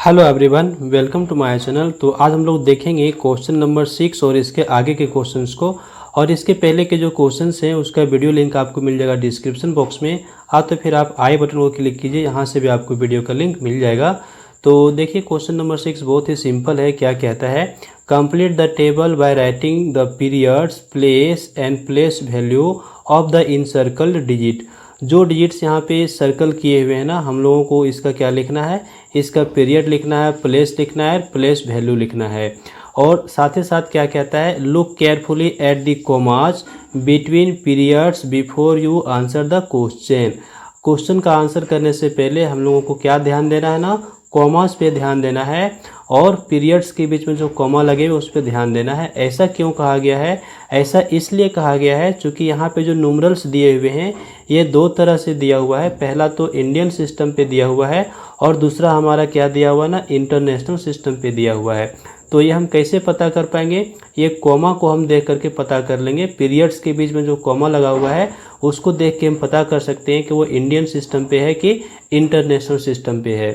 Hello everyone, welcome to my channel. तो आज हम लोग देखेंगे क्वेश्चन नंबर 6 और इसके आगे के क्वेश्चंस को। और इसके पहले के जो क्वेश्चंस हैं उसका वीडियो लिंक आपको मिल जाएगा डिस्क्रिप्शन बॉक्स में। तो फिर आप आई बटन को क्लिक कीजिए, यहाँ से भी आपको वीडियो का लिंक मिल जाएगा। तो देखिए क्वेश्चन नंबर 6 बहुत ही सिंपल है। क्या कहता है, complete the table by writing the periods, place and place value of the encircled digit. जो डिजिट्स यहाँ पे सर्कल किए हुए हैं ना, हम लोगों को इसका क्या लिखना है, इसका पीरियड लिखना है, प्लेस लिखना है, प्लेस वैल्यू लिखना है। और साथ ही साथ क्या कहता है, look carefully at the commas between periods before you answer the question. Question का आंसर करने से पहले हम लोगों को क्या ध्यान देना है ना, कॉमास पे ध्यान देना है और पीरियड्स के बीच में जो कॉमा लगे हुए उस पर ध्यान देना है। ऐसा क्यों कहा गया है, ऐसा इसलिए कहा गया है क्योंकि यहाँ पे जो न्यूमरल्स दिए हुए हैं ये दो तरह से दिया हुआ है। पहला तो इंडियन सिस्टम पे दिया हुआ है और दूसरा हमारा क्या दिया हुआ ना, इंटरनेशनल सिस्टम पे दिया हुआ है। तो ये हम कैसे पता कर पाएंगे, ये कॉमा को हम देख करके पता कर लेंगे। पीरियड्स के बीच में जो कॉमा लगा हुआ है उसको देख के हम पता कर सकते हैं कि वो इंडियन सिस्टम पे है कि इंटरनेशनल सिस्टम पे है।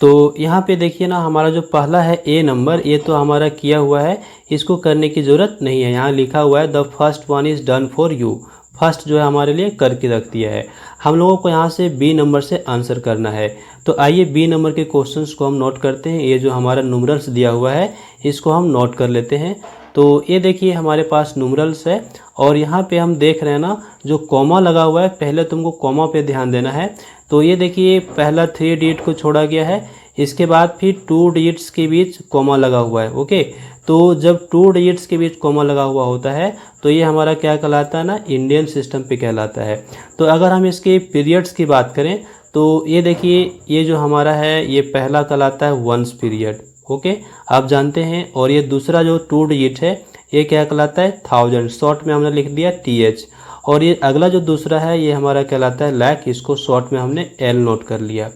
तो यहाँ पे देखिए ना, हमारा जो पहला है ए नंबर, ये तो हमारा किया हुआ है, इसको करने की ज़रूरत नहीं है। यहाँ लिखा हुआ है the first one is done for you. First जो है हमारे लिए करके रख दिया है। हम लोगों को यहाँ से बी नंबर से आंसर करना है। तो आइए बी नंबर के क्वेश्चंस को हम नोट करते हैं। ये जो हमारा न्यूमरल्स दिया हुआ है इसको हम नोट कर लेते हैं। तो ये देखिए हमारे पास न्यूमरल्स है और यहाँ पे हम देख रहे हैं ना, जो कॉमा लगा हुआ है, पहले तुमको कॉमा पे ध्यान देना है। तो ये देखिए पहला 3 डिजिट को छोड़ा गया है, इसके बाद फिर 2 डिजिट्स के बीच कॉमा लगा हुआ है। ओके, तो जब 2 डिजिट्स के बीच कॉमा लगा हुआ होता है तो ये हमारा क्या कहलाता है ना, इंडियन सिस्टम पे कहलाता है। तो अगर हम इसके पीरियड्स की बात करें तो ये देखिए, ये जो हमारा है ये पहला कहलाता है वंस पीरियड। ओके, आप जानते हैं। और ये दूसरा जो 2 डिजिट है ये क्या कहलाता है, 1000, शॉर्ट में हमने लिख दिया TH। और ये अगला जो दूसरा है ये हमारा कहलाता है लाख, इसको शॉर्ट में हमने L नोट कर लिया।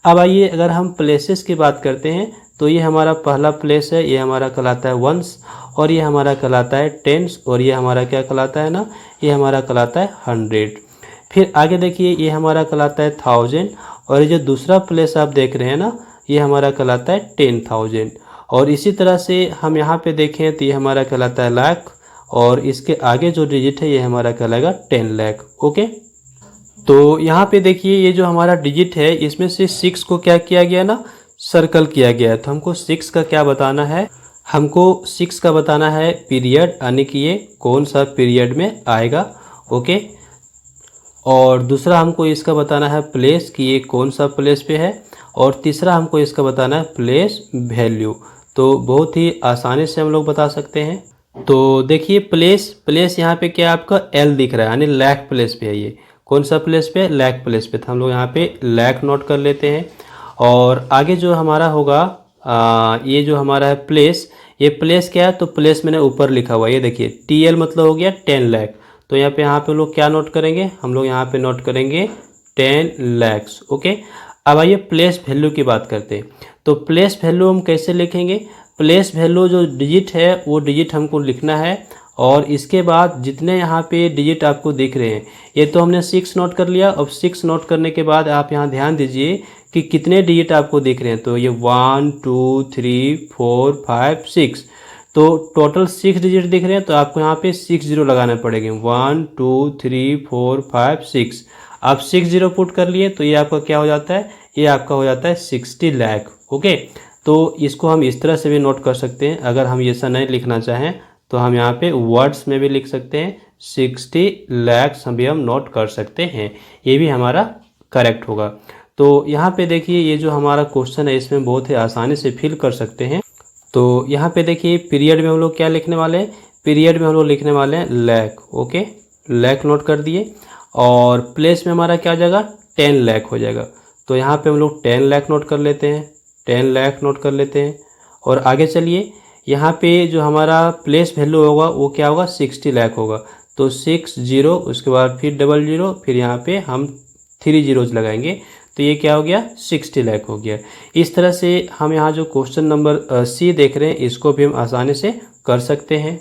अब आइए अगर हम प्लेसेस की बात करते हैं तो ये हमारा पहला प्लेस है, ये हमारा कहलाता है वंस, और ये हमारा कहलाता है टेंस, और ये हमारा क्या कहलाता है ना, ये हमारा कहलाता है 100। फिर आगे देखिए ये हमारा कहलाता है 1000, और ये जो दूसरा प्लेस आप देख रहे हैं ना ये हमारा कहलाता है 10,000। और इसी तरह से हम यहाँ पे देखें तो ये हमारा कहलाता है लाख, और इसके आगे जो डिजिट है ये हमारा कहलाएगा 10 लाख। ओके, तो यहाँ पे देखिए ये जो हमारा डिजिट है इसमें से 6 को क्या किया गया ना, सर्कल किया गया है। तो हमको 6 का क्या बताना है, हमको 6 का बताना है पीरियड, यानी कि ये कौन सा पीरियड में आएगा। ओके, और दूसरा हमको इसका बताना है प्लेस, कि ये कौन सा प्लेस पे है, और तीसरा हमको इसका बताना है प्लेस वैल्यू। तो बहुत ही आसानी से हम लोग बता सकते हैं। तो देखिए प्लेस यहाँ पे क्या आपका L दिख रहा है, यानी लाख प्लेस पे है। ये कौन सा प्लेस पे, लाख प्लेस पे। तो हम लोग यहाँ पे लाख नोट कर लेते हैं। और आगे जो हमारा होगा ये जो हमारा है प्लेस, ये प्लेस क्या है, तो प्लेस मैंने ऊपर लिखा हुआ है, ये देखिए TL मतलब हो गया 10 लाख। तो यहाँ पे लोग क्या नोट करेंगे, हम लोग यहाँ पे नोट करेंगे 10 lakhs। ओके, अब आइए प्लेस वैल्यू की बात करते हैं। तो प्लेस वैल्यू हम कैसे लिखेंगे, प्लेस वैल्यू जो डिजिट है वो डिजिट हमको लिखना है, और इसके बाद जितने यहाँ पे डिजिट आपको दिख रहे हैं, ये तो हमने 6 नोट कर लिया। अब 6 नोट करने के बाद आप यहाँ ध्यान दीजिए कि कितने डिजिट आपको दिख रहे हैं। तो ये 1 2 3 4 5 6, तो टोटल 6 डिजिट दिख रहे हैं। तो आपको यहाँ पे 6 जीरो लगाने पड़ेंगे, 1 2 3 4 5 6। आप 6 जीरो पुट कर लिए तो ये आपका क्या हो जाता है, ये आपका हो जाता है 60 लाख। ओके, तो इसको हम इस तरह से भी नोट कर सकते हैं। अगर हम ऐसा नहीं लिखना चाहें तो हम यहाँ पे वर्ड्स में भी लिख सकते हैं, 60 लाख भी हम नोट कर सकते हैं, ये भी हमारा करेक्ट होगा। तो यहाँ पे देखिए ये जो हमारा क्वेश्चन है इसमें बहुत ही आसानी से फिल कर सकते हैं। तो यहाँ पे देखिए पीरियड में हम लोग क्या लिखने वाले हैं, पीरियड में हम लोग लिखने वाले हैं लाख। ओके, लाख नोट कर दिए, और प्लेस में हमारा क्या हो जाएगा, 10 लाख हो जाएगा। तो यहाँ पे हम लोग 10 लाख नोट कर लेते हैं, 10 लाख नोट कर लेते हैं। और आगे चलिए, यहाँ पे जो हमारा प्लेस वैल्यू होगा वो क्या होगा, 60 लाख होगा। तो 6 जीरो, उसके बाद फिर 00, फिर यहाँ पे हम 3 जीरोज लगाएंगे, तो ये क्या हो गया, 60 लाख हो गया। इस तरह से हम यहाँ जो क्वेश्चन नंबर C देख रहे हैं इसको भी हम आसानी से कर सकते हैं।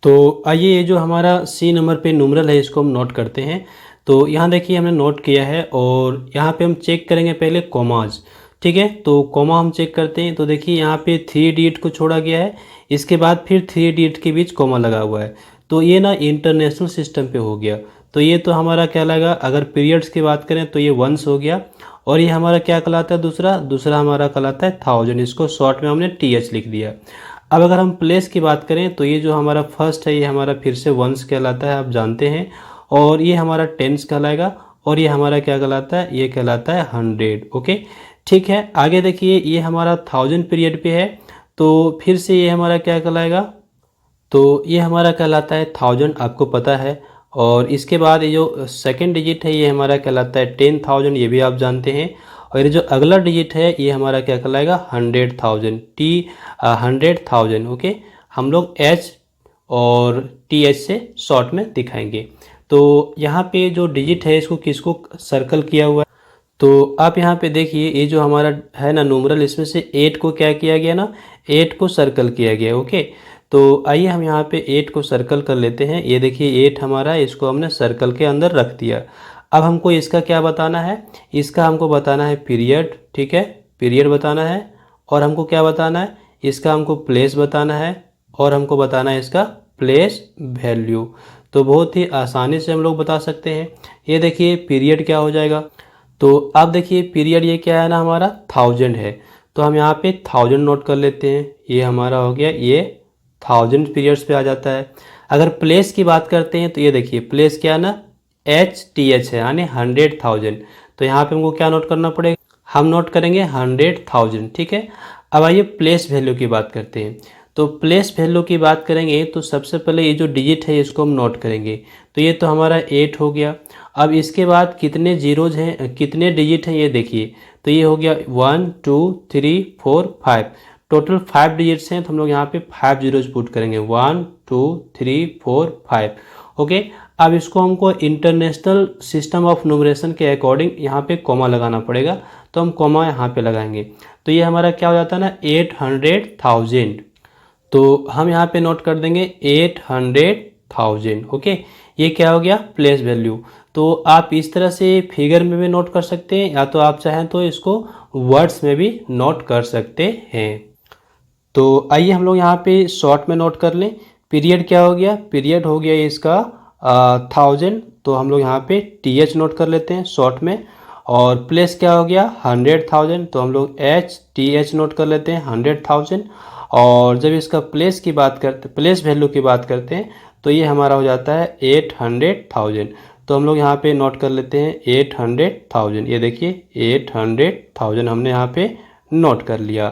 तो आइए ये जो हमारा C नंबर पे न्यूमरल है इसको हम नोट करते हैं। तो यहाँ देखिए हमने नोट किया है, और यहाँ पे हम चेक करेंगे पहले कॉमाज। ठीक है। तो कॉमा हम चेक करते हैं, तो देखिए यहाँ पे 3 डिजिट को छोड़ा गया है, इसके बाद फिर 3 डिजिट के बीच कॉमा लगा हुआ है, तो ये ना इंटरनेशनल सिस्टम पे हो गया। तो ये तो हमारा क्या लगा, अगर पीरियड्स की बात करें तो ये वंस हो गया, और ये हमारा क्या कहलाता है, दूसरा हमारा कहलाता है थाउजेंड, इसको शॉर्ट में हमने TH लिख दिया। अब अगर हम प्लेस की बात करें तो ये जो हमारा फर्स्ट है ये हमारा फिर से वंस कहलाता है, आप जानते हैं, और ये हमारा टेंस कहलाएगा, और ये हमारा क्या कहलाता है, ये कहलाता है 100। ओके, ठीक है। आगे देखिए ये हमारा 1000 पीरियड पे है, तो फिर से ये हमारा क्या कहलाएगा, तो ये हमारा कहलाता है 1000, आपको पता है। और इसके बाद ये जो सेकंड डिजिट है ये हमारा कहलाता है 10,000, ये भी आप जानते हैं। और ये जो अगला डिजिट है ये हमारा क्या कहलाएगा, 100,000, 100,000। ओके, हम लोग H और TH से शॉर्ट में दिखाएंगे। तो यहाँ पे जो डिजिट है इसको किसको सर्कल किया हुआ है, तो आप यहाँ पे देखिए ये जो हमारा है ना न्यूमरल, इसमें से 8 को क्या किया गया ना, 8 को सर्कल किया गया। ओके, तो आइए हम यहाँ पे 8 को सर्कल कर लेते हैं। ये देखिए 8 हमारा, इसको हमने सर्कल के अंदर रख दिया। अब हमको इसका क्या बताना है, इसका हमको बताना है पीरियड, ठीक है, पीरियड बताना है। और हमको क्या बताना है, इसका हमको प्लेस बताना है, और हमको बताना है इसका प्लेस वैल्यू। तो बहुत ही आसानी से हम लोग बता सकते हैं। ये देखिए पीरियड क्या हो जाएगा, तो आप देखिए पीरियड ये क्या है ना, हमारा 1000 है, तो हम यहाँ पे 1000 नोट कर लेते हैं। ये हमारा हो गया, ये 1000 पीरियड्स पे आ जाता है। अगर प्लेस की बात करते हैं तो ये देखिए प्लेस क्या है ना, HTH है, यानी 100,000। तो यहाँ पे हमको क्या नोट करना पड़ेगा, हम नोट करेंगे 100,000। ठीक है। अब आइए प्लेस वैल्यू की बात करते हैं। तो प्लेस वैल्यू की बात करेंगे तो सबसे पहले ये जो डिजिट है इसको हम नोट करेंगे। तो ये तो हमारा 8 हो गया। अब इसके बाद कितने जीरोज हैं, कितने डिजिट हैं, ये देखिए। तो ये हो गया 1 2 3 4 5, टोटल 5 डिजिट्स हैं, तो हम लोग यहाँ पे 5 जीरोज पुट करेंगे, 1 2 3 4 5। ओके, अब इसको हमको इंटरनेशनल सिस्टम ऑफ न्यूमरेशन के अकॉर्डिंग यहाँ पे कॉमा लगाना पड़ेगा, तो हम कॉमा यहाँ पे लगाएंगे। तो ये हमारा क्या हो जाता है ना, 800,000। तो हम यहाँ पे नोट कर देंगे 800,000। ओके, ये क्या हो गया, प्लेस वैल्यू। तो आप इस तरह से फिगर में भी नोट कर सकते हैं, या तो आप चाहें तो इसको वर्ड्स में भी नोट कर सकते हैं। तो आइए हम लोग यहाँ पे शॉर्ट में नोट कर लें। पीरियड क्या हो गया, पीरियड हो गया इसका 1000, तो हम लोग यहाँ पे TH नोट कर लेते हैं शॉर्ट में। और प्लेस क्या हो गया 100,000, तो हम लोग HTH नोट कर लेते हैं 100,000। और जब इसका प्लेस की बात करते, प्लेस वैल्यू की बात करते हैं, तो ये हमारा हो जाता है 800,000। तो हम लोग यहाँ पे नोट कर लेते हैं 800,000। ये देखिए 800,000 हमने यहाँ पे नोट कर लिया।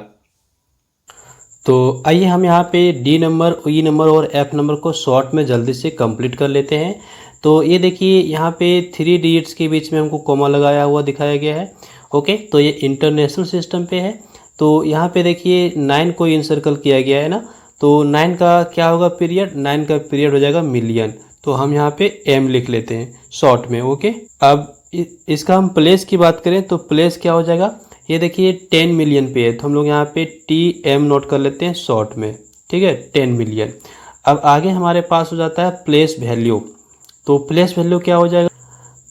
तो आइए हम यहाँ पे D नंबर, E नंबर और F नंबर को शॉर्ट में जल्दी से कंप्लीट कर लेते हैं। तो ये देखिए यहाँ पे 3 डिजिट्स के बीच में हमको कॉमा लगाया हुआ दिखाया गया है। ओके, तो ये इंटरनेशनल सिस्टम पे है। तो यहाँ पे देखिए 9 को इनसर्कल किया गया है ना, तो 9 का क्या होगा पीरियड, 9 का पीरियड हो जाएगा मिलियन। तो हम यहाँ पे M लिख लेते हैं शॉर्ट में। ओके, अब इसका हम प्लेस की बात करें तो प्लेस क्या हो जाएगा, ये देखिए 10 मिलियन पे है, तो हम लोग यहाँ पे TM नोट कर लेते हैं शॉर्ट में। ठीक है, 10 मिलियन। अब आगे हमारे पास हो जाता है प्लेस वैल्यू। तो प्लेस वैल्यू क्या हो जाएगा,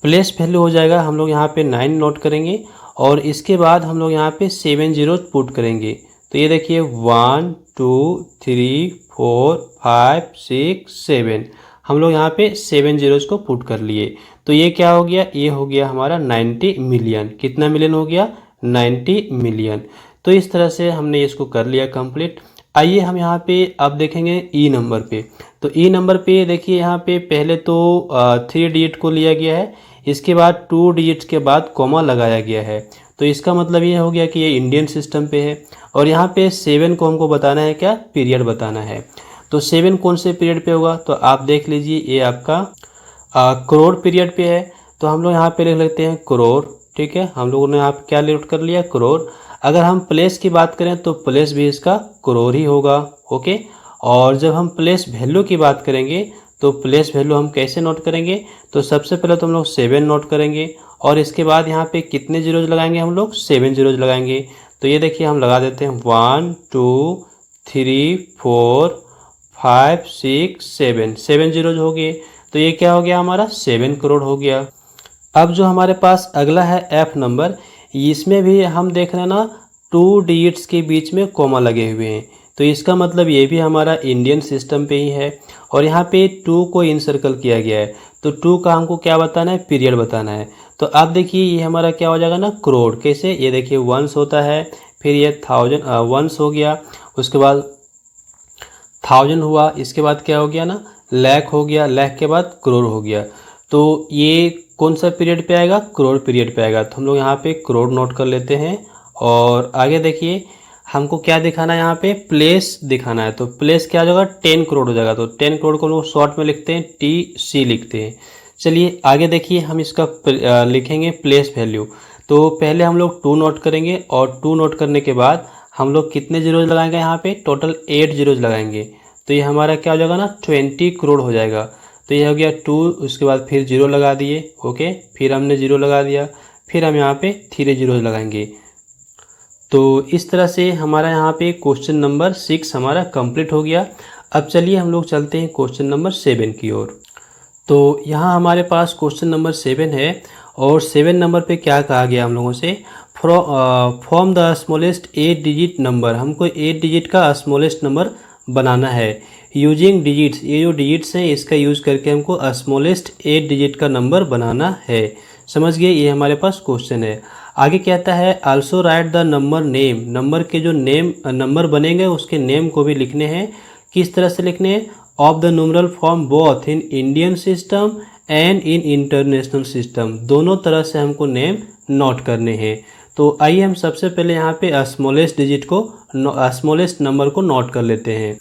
प्लेस वैल्यू हो जाएगा, हम लोग यहाँ पे 9 नोट करेंगे, और इसके बाद हम लोग यहाँ पे 7 जीरोज पुट करेंगे। तो ये देखिए 1 2 3 4 5 6 7, हम लोग यहाँ पे 7 जीरोज को पुट कर लिए। तो ये क्या हो गया, ये हो गया हमारा 90 मिलियन। कितना मिलियन हो गया, 90 मिलियन। तो इस तरह से हमने इसको कर लिया कंप्लीट। आइए हम यहाँ पे अब देखेंगे E नंबर पे। तो E नंबर पे देखिए यहाँ पे पहले तो 3 डिजिट को लिया गया है, इसके बाद 2 डिजिट्स के बाद कॉमा लगाया गया है। तो इसका मतलब ये हो गया कि ये इंडियन सिस्टम पे है। और यहाँ पे 7 को हमको बताना है क्या, पीरियड बताना है। तो 7 कौन से पीरियड पे होगा, तो आप देख लीजिए ये आपका करोड़ पीरियड पे है। तो हम लोग यहाँ पे लिख लेते हैं करोड़। ठीक है, हम लोगों ने यहाँ पे क्या नोट कर लिया, करोड़। अगर हम प्लेस की बात करें तो प्लेस भी इसका करोड़ ही होगा। ओके, और जब हम प्लेस वैल्यू की बात करेंगे तो प्लेस वैल्यू हम कैसे नोट करेंगे, तो सबसे पहले तो हम लोग 7 नोट करेंगे, और इसके बाद यहाँ पे कितने जीरोज लगाएंगे, हम लोग 7 जीरोज लगाएंगे। तो ये देखिए हम लगा देते हैं 1 2 3 4 5 6 7, 7 जीरोज हो गए। तो ये क्या हो गया हमारा 7 करोड़ हो गया। अब जो हमारे पास अगला है F नंबर, इसमें भी हम देख रहे हैं ना 2 डिजिट्स के बीच में कॉमा लगे हुए हैं, तो इसका मतलब ये भी हमारा इंडियन सिस्टम पे ही है। और यहाँ पे 2 को इनसर्कल किया गया है, तो 2 का हमको क्या बताना है, पीरियड बताना है। तो आप देखिए ये हमारा क्या हो जाएगा ना, करोड़। कैसे, ये देखिए वंस होता है, फिर ये 1000 वंस हो गया, उसके बाद 1000 हुआ, इसके बाद क्या हो गया ना, लाख हो गया, लाख के बाद करोड़ हो गया। तो ये कौन सा पीरियड पे आएगा, करोड़ पीरियड पे आएगा। तो हम लोग यहाँ पे करोड़ नोट कर लेते हैं। और आगे देखिए हमको क्या दिखाना है, यहाँ पे प्लेस दिखाना है। तो प्लेस क्या हो जाएगा, 10 करोड़ हो जाएगा। तो 10 करोड़ को हम लोग शॉर्ट में लिखते हैं, TC लिखते हैं। चलिए आगे देखिए हम इसका लिखेंगे प्लेस वैल्यू। तो पहले हम लोग 2 नोट करेंगे, और 2 नोट करने के बाद हम लोग कितने जीरोज लगाएंगे, यहाँ पे टोटल 8 जीरोज लगाएंगे। तो ये हमारा क्या हो जाएगा ना, 20 करोड़ हो जाएगा। तो ये हो गया 2, उसके बाद फिर 0 लगा दिए, ओके, फिर हमने 0 लगा दिया, फिर हम यहाँ पे 3 जीरोज लगाएंगे। तो इस तरह से हमारा यहाँ पे क्वेश्चन नंबर 6 हमारा कंप्लीट हो गया। अब चलिए हम लोग चलते हैं क्वेश्चन नंबर 7 की ओर। तो यहाँ हमारे पास क्वेश्चन नंबर 7 है, और 7 नंबर पे क्या कहा गया हम लोगों से, from the smallest 8 digit number. हमको 8 डिजिट का स्मॉलेस्ट नंबर बनाना है यूजिंग डिजिट्स। ये जो डिजिट्स हैं इसका यूज़ करके हमको स्मॉलेस्ट 8 डिजिट का नंबर बनाना है। समझ गए, ये हमारे पास क्वेश्चन है। आगे क्या आता है, also right the number name. Number के जो नेम नंबर बनेंगे उसके नेम को भी लिखने हैं। किस तरह से लिखने हैं, of the numeral form both in Indian system and in international system. दोनों तरह से हमको नेम नोट करने हैं। तो आइए हम सबसे पहले यहाँ पे स्मॉलेस्ट डिजिट को, स्मॉलेस्ट नंबर को नोट कर लेते हैं।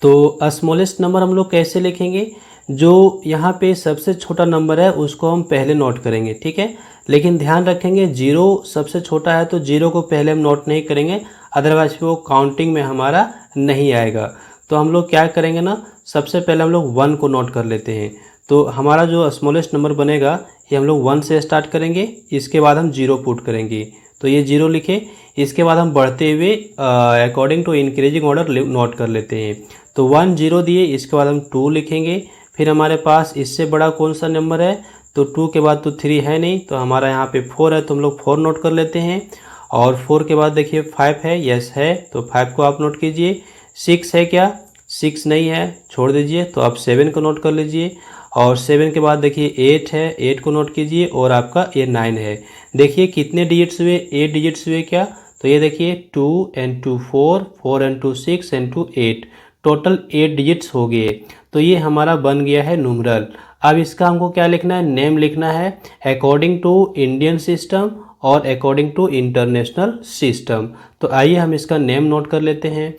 तो स्मॉलेस्ट नंबर हम लोग कैसे लिखेंगे, जो यहाँ पे सबसे छोटा नंबर है उसको हम पहले नोट करेंगे, ठीक है। लेकिन ध्यान रखेंगे 0 सबसे छोटा है, तो 0 को पहले हम नोट नहीं करेंगे, अदरवाइज वो काउंटिंग में हमारा नहीं आएगा। तो हम लोग क्या करेंगे ना, सबसे पहले हम लोग 1 को नोट कर लेते हैं। तो हमारा जो स्मॉलेस्ट नंबर बनेगा ये हम लोग 1 से स्टार्ट करेंगे, इसके बाद हम 0 पुट करेंगे। तो ये 0 लिखे, इसके बाद हम बढ़ते हुए according to increasing order note कर लेते हैं। तो 1 0 दिए, इसके बाद हम 2 लिखेंगे। फिर हमारे पास इससे बड़ा कौन सा नंबर है, तो 2 के बाद तो 3 है नहीं, तो हमारा यहाँ पे 4 है, तो हम लोग 4 नोट कर लेते हैं। और 4 के बाद देखिए 5 है, यस है, तो 5 को आप नोट कीजिए। 6 है क्या, 6 नहीं है, छोड़ दीजिए, तो आप 7 को नोट कर लीजिए। और 7 के बाद देखिए 8 है, 8 को नोट कीजिए, और आपका ये 9 है। देखिए कितने डिजिट्स हुए, 8 डिजिट्स हुए क्या, तो ये देखिए 2 and 2 4, 4 and 2 6 and 2 8, total 8 digits हो गए। तो ये हमारा बन गया है न्यूमरल। अब इसका हमको क्या लिखना है, नेम लिखना है अकॉर्डिंग टू इंडियन सिस्टम और अकॉर्डिंग टू इंटरनेशनल सिस्टम। तो आइए हम इसका नेम नोट कर लेते हैं।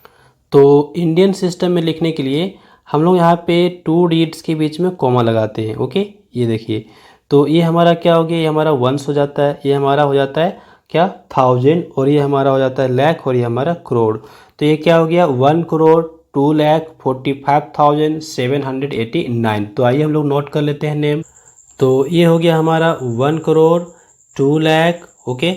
तो इंडियन सिस्टम में लिखने के लिए हम लोग यहाँ पे 2 डिजिट्स के बीच में कॉमा लगाते हैं, ओके। ये देखिए, तो ये हमारा क्या हो गया, ये हमारा 1 हो जाता है, ये हमारा हो जाता है क्या 1000, और ये हमारा हो जाता है लाख, और ये हमारा करोड़। तो ये क्या हो गया 1 करोड़ 2,45,789। तो आइए हम लोग नोट कर लेते हैं नेम। तो ये हो गया हमारा 1 करोड़ 2 लाख, ओके,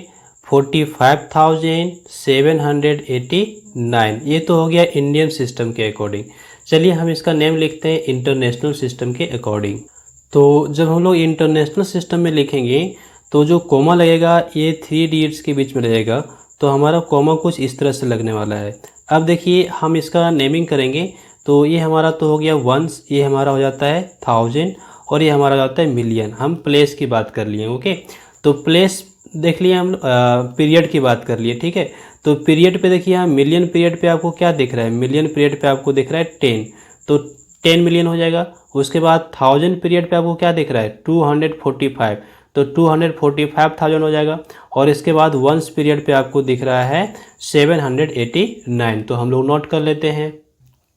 45,789। ये तो हो गया इंडियन सिस्टम के अकॉर्डिंग। चलिए हम इसका नेम लिखते हैं इंटरनेशनल सिस्टम के अकॉर्डिंग। तो जब हम लोग इंटरनेशनल सिस्टम में लिखेंगे तो जो कोमा लगेगा ये 3 डिजिट्स के बीच में रहेगा। तो हमारा कोमा कुछ इस तरह से लगने वाला है। अब देखिए हम इसका नेमिंग करेंगे, तो ये हमारा तो हो गया 1, ये हमारा हो जाता है 1000, और ये हमारा हो जाता है मिलियन। हम प्लेस की बात कर लिए, ओके। तो प्लेस देख लिए हम, पीरियड की बात कर लिए, ठीक है। तो पीरियड पे देखिए यहाँ मिलियन पीरियड पे आपको क्या दिख रहा है, मिलियन पीरियड पे आपको दिख रहा है 10, तो 10 मिलियन हो जाएगा। उसके बाद 1000 पीरियड पे आपको क्या दिख रहा है 245, तो 245,000 हो जाएगा। और इसके बाद वंस पीरियड पे आपको दिख रहा है 789, तो हम लोग नोट कर लेते हैं।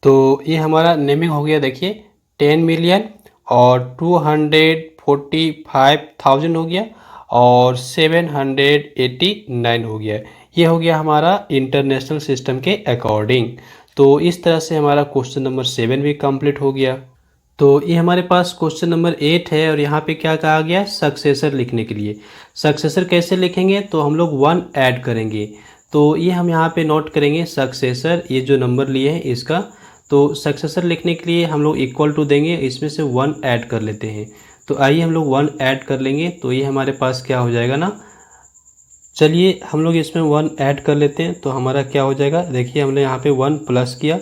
तो ये हमारा नेमिंग हो गया, देखिए 10 मिलियन और 245,000 हो गया, और 789 हो गया। ये हो गया हमारा इंटरनेशनल सिस्टम के अकॉर्डिंग। तो इस तरह से हमारा क्वेश्चन नंबर 7 भी कंप्लीट हो गया। तो ये हमारे पास क्वेश्चन नंबर 8 है, और यहाँ पे क्या कहा गया, सक्सेसर लिखने के लिए। सक्सेसर कैसे लिखेंगे, तो हम लोग 1 ऐड करेंगे। तो ये हम यहाँ पे नोट करेंगे सक्सेसर, ये जो नंबर लिए हैं इसका। तो सक्सेसर लिखने के लिए हम लोग इक्वल टू देंगे, इसमें से 1 ऐड कर लेते हैं। तो आइए हम लोग 1 ऐड कर लेंगे, तो ये हमारे पास क्या हो जाएगा ना, चलिए हम लोग इसमें 1 ऐड कर लेते हैं, तो हमारा क्या हो जाएगा, देखिए हमने यहाँ पे 1 प्लस किया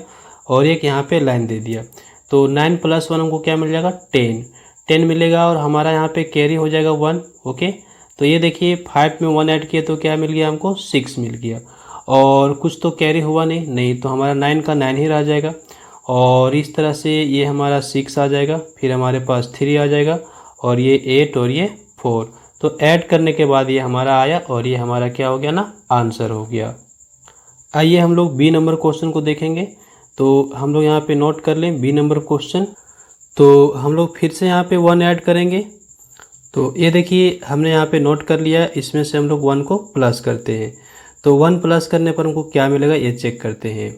और एक यहाँ पे लाइन दे दिया, तो 9 + 1 हमको क्या मिल जाएगा, 10 मिलेगा और हमारा यहाँ पे कैरी हो जाएगा 1। ओके, तो ये देखिए 5 में 1 ऐड किए तो क्या मिल गया हमको, 6 मिल गया, और कुछ तो कैरी हुआ नहीं, तो हमारा 9 का 9 ही रह जाएगा, और इस तरह से ये हमारा 6 आ जाएगा, फिर हमारे पास 3 आ जाएगा, और ये 8 और ये 4, तो ऐड करने के बाद ये हमारा आया और ये हमारा क्या हो गया ना, आंसर हो गया। आइए हम लोग बी नंबर क्वेश्चन को देखेंगे, तो हम लोग यहाँ पे नोट कर लें बी नंबर क्वेश्चन। तो हम लोग फिर से यहाँ पे 1 ऐड करेंगे, तो ये देखिए हमने यहाँ पे नोट कर लिया, इसमें से हम लोग 1 को प्लस करते हैं, तो 1 प्लस करने पर हमको क्या मिलेगा ये चेक करते हैं।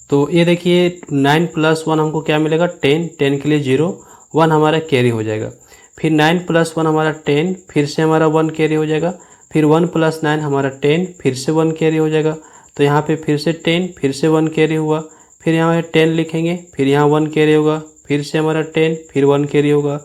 तो ये देखिए 9 + 1 हमको क्या मिलेगा, 10 के लिए 0, 1 हमारा कैरी हो जाएगा, फिर 9 + 1 हमारा 10, फिर से हमारा 1 कैरी हो जाएगा, फिर 1 + 9 हमारा 10, फिर से 1 कैरी हो जाएगा, तो यहाँ पे फिर से 10, फिर से 1 कैरी हुआ, फिर यहाँ 10 लिखेंगे, फिर यहाँ 1 कैरी होगा, फिर से हमारा 10, फिर 1 कैरी होगा,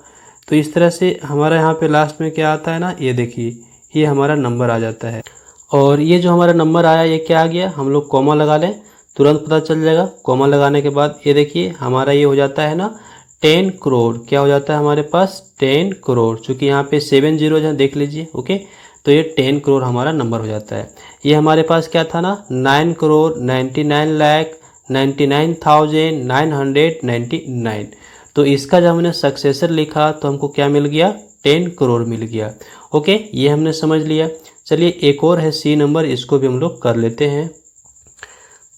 तो इस तरह से हमारा यहाँ पे लास्ट में क्या आता है ना, ये देखिए ये हमारा नंबर आ जाता है। और ये जो हमारा नंबर आया ये क्या आ गया, हम लोग कॉमा लगा लें, तुरंत पता चल जाएगा। कॉमा लगाने के बाद ये देखिए हमारा ये हो जाता है ना 10 करोड़, क्या हो जाता है हमारे पास 10 करोड़, चूँकि यहाँ पे 7 जीरो है देख लीजिए। ओके, तो ये 10 करोड़ हमारा नंबर हो जाता है। ये हमारे पास क्या था ना 9,99,99,999, तो इसका जब हमने सक्सेसर लिखा तो हमको क्या मिल गया, 10 करोड़ मिल गया। ओके, ये हमने समझ लिया। चलिए एक और है सी नंबर, इसको भी हम लोग कर लेते हैं।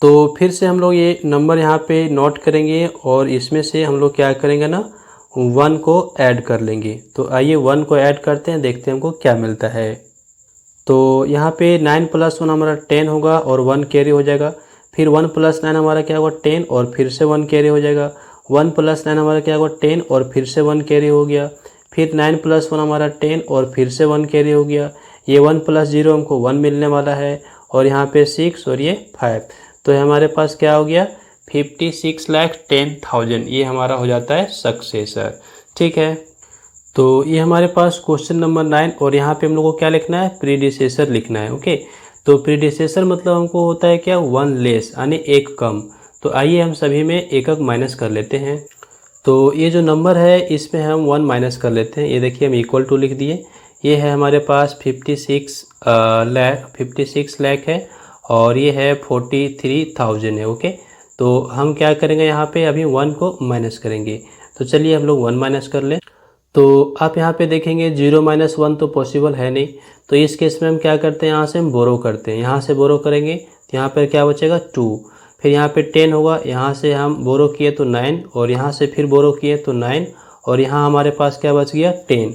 तो फिर से हम लोग ये नंबर यहाँ पे नोट करेंगे और इसमें से हम लोग क्या करेंगे ना 1 को ऐड कर लेंगे। तो आइए 1 को ऐड करते हैं, देखते हैं हमको क्या मिलता है। तो यहाँ पे 9 + 1 हमारा 10 होगा और 1 कैरी हो जाएगा, फिर 1 + 9 हमारा क्या होगा 10 और फिर से 1 कैरी हो जाएगा, 1 + 9 हमारा क्या होगा 10 और फिर से 1 कैरी हो गया, फिर 9 + 1 हमारा 10 और फिर से 1 कैरी हो गया, ये 1 + 0 हमको 1 मिलने वाला है, और यहाँ पे 6 और ये 5, तो हमारे पास क्या हो गया 56,10,000, ये हमारा हो जाता है सक्सेसर। ठीक है, तो ये हमारे पास क्वेश्चन नंबर 9, और यहाँ पे हम लोग को क्या लिखना है, प्रीडिसेसर लिखना है। ओके, तो प्रीडिसेसर मतलब हमको होता है क्या 1 लेस, यानी एक कम। तो आइए हम सभी में एक माइनस कर लेते हैं। तो ये जो नंबर है इसमें हम 1 माइनस कर लेते हैं। ये देखिए हम इक्वल टू लिख दिए, ये है हमारे पास 56 लाख है, और ये है 43,000 है। ओके, तो हम क्या करेंगे यहाँ पे अभी 1 को माइनस करेंगे। तो चलिए हम लोग 1 माइनस कर लें। तो आप यहाँ पे देखेंगे 0 - 1 तो पॉसिबल है नहीं, तो इस केस में हम क्या करते हैं, यहाँ से हम बोरो करते हैं, यहाँ से बोरो करेंगे तो यहाँ पर क्या बचेगा 2, फिर यहाँ पे 10 होगा, यहाँ से हम बोरो किए तो 9, और यहाँ से फिर बोरो किए तो 9, और यहाँ हमारे पास क्या बच गया 10,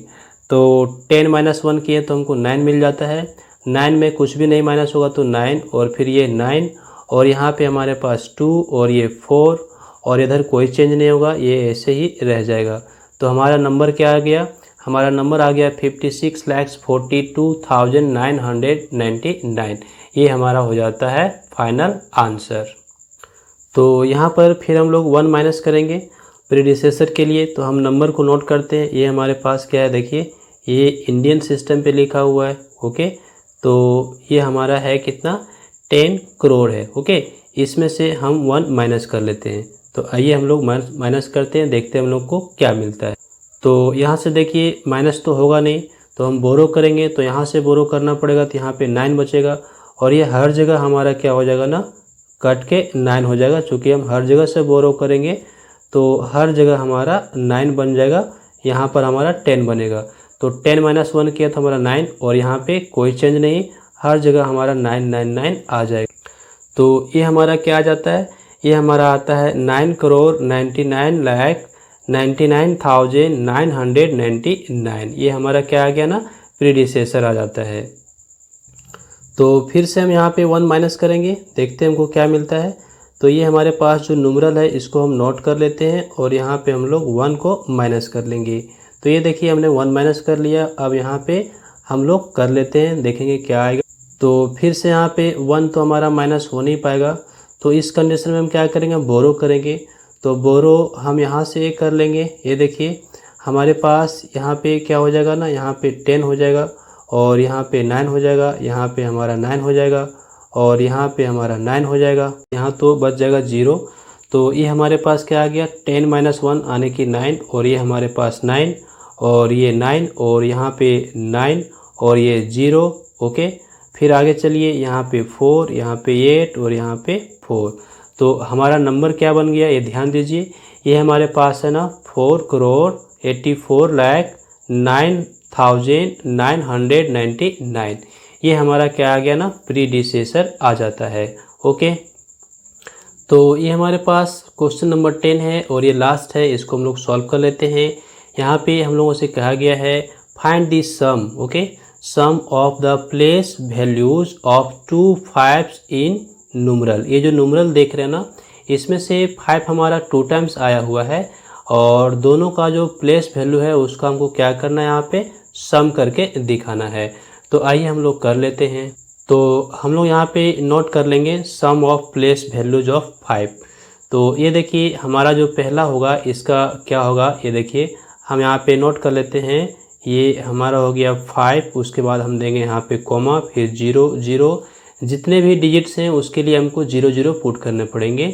तो 10 - 1 किए तो हमको 9 मिल जाता है। 9 में कुछ भी नहीं माइनस होगा तो 9, और फिर ये 9, और यहाँ पे हमारे पास 2 और ये 4, और इधर कोई चेंज नहीं होगा, ये ऐसे ही रह जाएगा। तो हमारा नंबर क्या आ गया, हमारा नंबर आ गया 56,42,999, ये हमारा हो जाता है फाइनल आंसर। तो यहाँ पर फिर हम लोग 1 माइनस करेंगे प्रीडिसेसर के लिए, तो हम नंबर को नोट करते हैं। ये हमारे पास क्या है, देखिए ये इंडियन सिस्टम पे लिखा हुआ है। ओके, तो ये हमारा है कितना 10 करोड़ है। ओके, इसमें से हम 1 माइनस कर लेते हैं। तो आइए हम लोग माइनस करते हैं, देखते हैं हम लोग को क्या मिलता है। तो यहाँ से देखिए माइनस तो होगा नहीं, तो हम बोरो करेंगे, तो यहाँ से बोरो करना पड़ेगा, तो यहाँ पे 9 बचेगा, और ये हर जगह हमारा क्या हो जाएगा ना कट के 9 हो जाएगा। चूँकि हम हर जगह से बोरो करेंगे तो हर जगह हमारा 9 बन जाएगा, यहाँ पर हमारा 10 बनेगा। तो 10 - 1 किया तो हमारा 9, और यहाँ पे कोई चेंज नहीं, हर जगह हमारा 999 आ जाएगा। तो ये हमारा क्या आ जाता है, ये हमारा आता है 9,99,99,999, ये हमारा क्या आ गया ना प्रीडिसेसर आ जाता है। तो फिर से हम यहाँ पे 1 माइनस करेंगे, देखते हैं हमको क्या मिलता है। तो ये हमारे पास जो न्यूमरल है इसको हम नोट कर लेते हैं, और यहाँ पे हम लोग 1 को माइनस कर लेंगे। तो ये देखिए हमने 1 माइनस कर लिया। अब यहाँ पे हम लोग कर लेते हैं, देखेंगे क्या आएगा। तो फिर से यहाँ पे 1 तो हमारा माइनस हो नहीं पाएगा, तो इस कंडीशन में हम क्या करेंगे, बोरो करेंगे। तो बोरो हम यहाँ से कर लेंगे, ये देखिए हमारे पास यहाँ पे क्या हो जाएगा ना, यहाँ पे 10 हो जाएगा, और यहाँ पे 9 हो जाएगा, यहाँ पे हमारा 9 हो जाएगा और यहाँ पे हमारा 9 हो जाएगा। यहाँ तो बच जाएगा 0। तो ये हमारे पास क्या आ गया 10 - 1 आने की 9 और ये हमारे पास 9 और ये 9 और यहाँ पे 9 और ये 0। ओके, फिर आगे चलिए, यहाँ पे 4, यहाँ पे 8 और यहाँ पे 4। तो हमारा नंबर क्या बन गया ये ध्यान दीजिए, ये हमारे पास है ना 4,84,09,999। ये हमारा क्या आ गया ना प्रीडिसेसर आ जाता है। ओके, तो ये हमारे पास क्वेश्चन नंबर 10 है और ये लास्ट है, इसको हम लोग सॉल्व कर लेते हैं। यहाँ पे हम लोगों से कहा गया है find the sum, okay, sum of the place values of 2 5s in numeral. ये जो न्यूमरल देख रहे हैं ना, इसमें से 5 हमारा 2 टाइम्स आया हुआ है और दोनों का जो प्लेस वैल्यू है उसका हमको क्या करना है, यहाँ पे सम करके दिखाना है। तो आइए हम लोग कर लेते हैं। तो हम लोग यहाँ पे नोट कर लेंगे सम ऑफ प्लेस वैल्यूज ऑफ 5। तो ये देखिए हमारा जो पहला होगा इसका क्या होगा, ये देखिए हम यहाँ पे नोट कर लेते हैं। ये हमारा हो गया 5, उसके बाद हम देंगे यहाँ पे कॉमा, फिर 0 0। जितने भी डिजिट्स हैं उसके लिए हमको 0 0 पुट करने पड़ेंगे।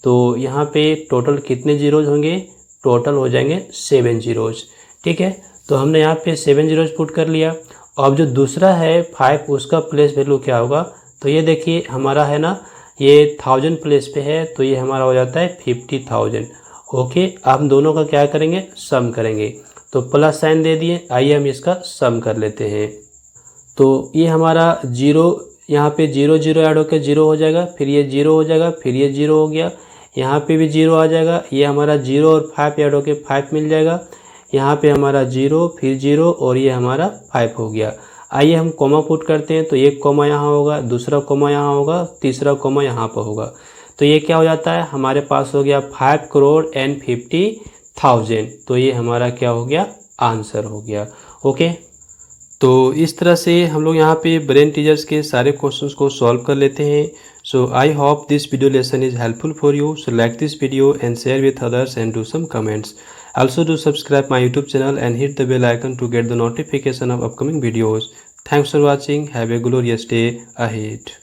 तो यहाँ पे टोटल कितने जीरोज होंगे, टोटल हो जाएंगे 7 जीरोज। ठीक है, तो हमने यहाँ पे 7 जीरोज पुट कर लिया। अब जो दूसरा है 5, उसका प्लेस वैल्यू क्या होगा, तो ये देखिए हमारा है ना ये 1000 प्लेस पे है, तो ये हमारा हो जाता है 50,000। ओके, अब हम दोनों का क्या करेंगे, सम करेंगे। तो प्लस साइन दे दिए, आइए हम इसका सम कर लेते हैं। तो ये हमारा 0, यहाँ पे 0 0 ऐड होकर 0 हो जाएगा, फिर ये 0 हो जाएगा, फिर ये 0 हो गया, यहाँ पे भी 0 आ जाएगा, ये हमारा 0 और 5 ऐड होकर 5 मिल जाएगा, यहाँ पे हमारा 0 फिर 0 और ये हमारा 5 हो गया। आइए हम कॉमा पुट करते हैं। तो एक कॉमा यहाँ होगा, दूसरा कॉमा यहाँ होगा, तीसरा कॉमा यहाँ पर होगा। तो ये क्या हो जाता है, हमारे पास हो गया 5,50,000। तो ये हमारा क्या हो गया, आंसर हो गया। ओके, तो इस तरह से हम लोग यहाँ पे ब्रेन टीचर्स के सारे क्वेश्चंस को सॉल्व कर लेते हैं। So I hope this video lesson is helpful for you. So like this video and share with others and do some comments. Also do subscribe my YouTube channel and hit the bell icon to get the notification of upcoming videos. Thanks for watching. Have a glorious day ahead.